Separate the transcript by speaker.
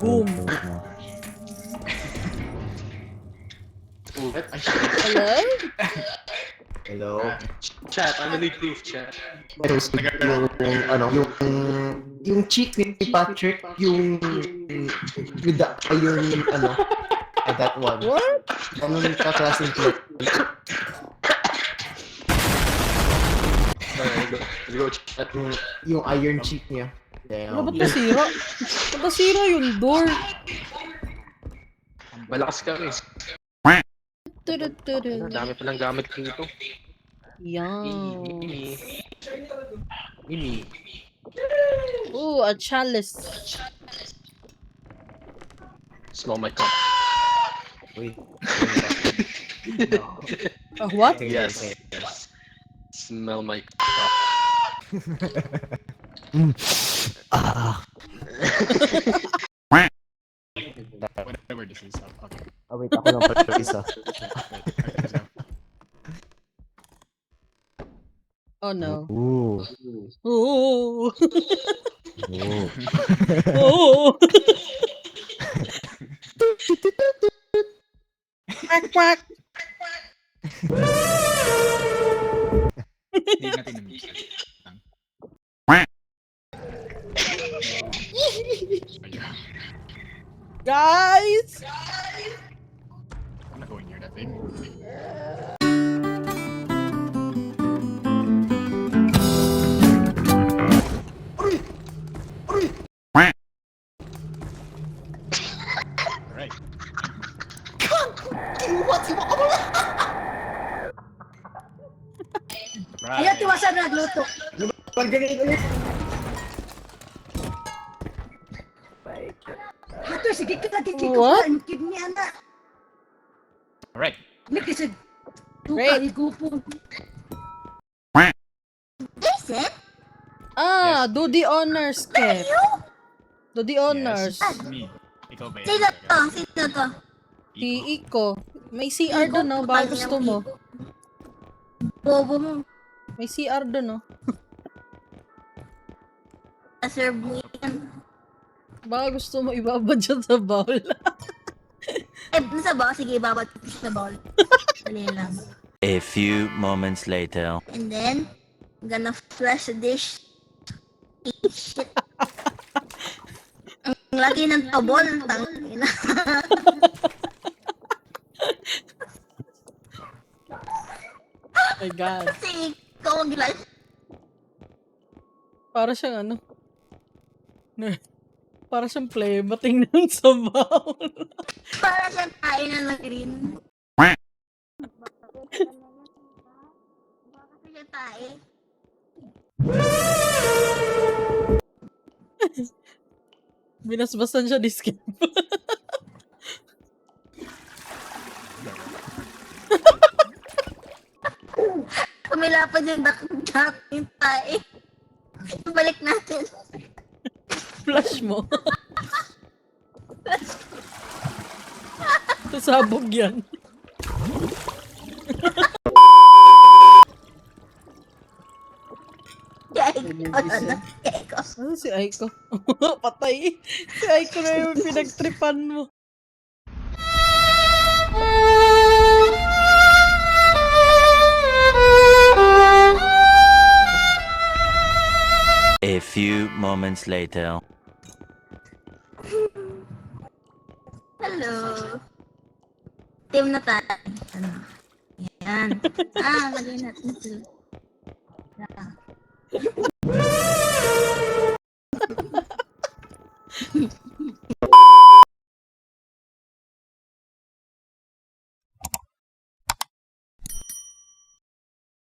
Speaker 1: Boom.
Speaker 2: Ulit?
Speaker 1: Hello?
Speaker 3: Hello?
Speaker 2: Chat, I'm in the group chat.
Speaker 3: Yung chick ni Patrick, yung with the iron, that one.
Speaker 1: What?
Speaker 3: Anong kaklaseng plot?
Speaker 2: Let's go chat.
Speaker 3: Yung iron chick niya.
Speaker 1: Ano ba't
Speaker 3: Damn.
Speaker 1: nasira? Ba't nasira yung door?
Speaker 2: Malakas ka rin.
Speaker 1: Tudu-tudu.
Speaker 2: Dami palang gamit dito.
Speaker 1: Yan.
Speaker 2: Mimi.
Speaker 1: Ooh, a chalice.
Speaker 2: Small my cup.
Speaker 3: Uy.
Speaker 1: What?
Speaker 2: Yes. Smell my cup.
Speaker 4: Whatever this is. Okay.
Speaker 3: Oh, wait, ako lang pala isa.
Speaker 1: Oh no.
Speaker 3: Ooh.
Speaker 1: Ooh.
Speaker 3: Ooh.
Speaker 1: Ooh. Quack quack.
Speaker 4: Hindi natin na-mix.
Speaker 1: Guys!
Speaker 4: I'm not going near that thing. Alright.
Speaker 5: Ayaw, tiwasan na nagluto. Ito, sige ka natin kiko
Speaker 1: What?
Speaker 5: pa. Ang kidney, anak.
Speaker 4: Alright.
Speaker 5: Hindi kasi
Speaker 1: Great.
Speaker 5: higupong.
Speaker 1: Ah,
Speaker 4: Yes.
Speaker 1: do the honors, Kev. Do the honors.
Speaker 4: Yes. Me. Ikaw ba yan?
Speaker 5: Sino to? Sino to?
Speaker 1: Si Iko. May CR doon, no? Baka gusto mo.
Speaker 5: Bobo mo.
Speaker 1: May CR doon, no?
Speaker 5: Serve mo yan.
Speaker 1: Baka gusto mo ibabad siya sa bowl.
Speaker 5: Nasa ba? Sige, babat sa bowl. Dali lang.
Speaker 6: A few moments later.
Speaker 5: And then, I'm gonna flush the dish. Eat shit. Ang laki ng tabol. Tangina.
Speaker 1: My God.
Speaker 5: Kasi ikaw ang gilas.
Speaker 1: Para siyang ano? Para siyang playmating ng sa bowl.
Speaker 5: Para siyang tayo na green. Baka siya tayo.
Speaker 1: Binasbasan siya diskin.
Speaker 5: Kumilapad yung dakdak yung tayo. Balik natin.
Speaker 1: Flash mo. Sasabog yan. Ano si Aiko? Patay. Si Aiko na yung pinagtripan mo.
Speaker 6: A few moments later.
Speaker 5: Hello. Team na tayo. Ano? Yan. Lagay natin ito.